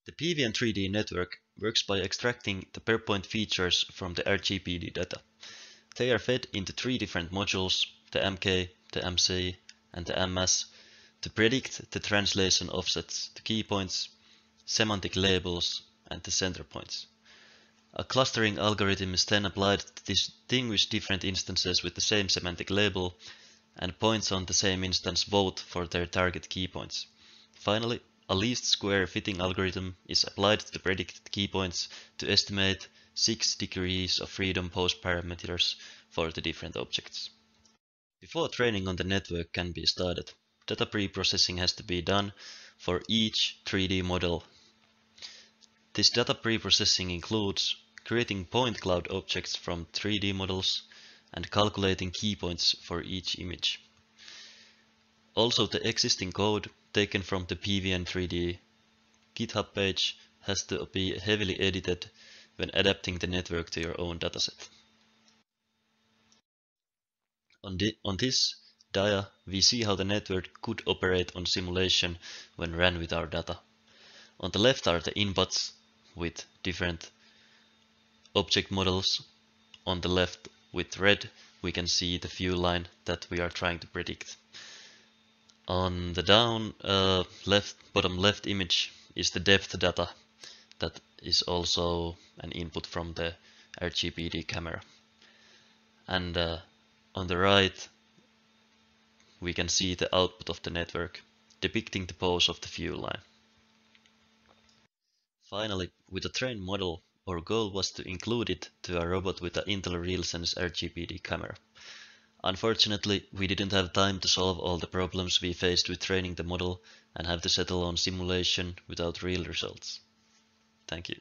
The PVN 3D network works by extracting the per-point features from the RGPD data. They are fed into three different modules, the MK, the MC, and the MS, to predict the translation offsets, the key points, semantic labels, and the center points. A clustering algorithm is then applied to distinguish different instances with the same semantic label, and points on the same instance vote for their target key points. Finally, a least square fitting algorithm is applied to the predicted key points to estimate 6 degrees of freedom pose parameters for the different objects. Before training on the network can be started, data pre-processing has to be done for each 3D model. This data pre-processing includes creating point cloud objects from 3D models and calculating key points for each image. Also, the existing code taken from the PVN 3D GitHub page has to be heavily edited when adapting the network to your own dataset. On this dia, we see how the network could operate on simulation when ran with our data. On the left are the inputs with different object models. On the left with red, we can see the view line that we are trying to predict. On the bottom left image is the depth data that is also an input from the RGPD camera. And on the right, we can see the output of the network, depicting the pose of the view line. Finally, with a trained model, our goal was to include it to a robot with an Intel RealSense RGPD camera. Unfortunately, we didn't have time to solve all the problems we faced with training the model and have to settle on simulation without real results. Thank you.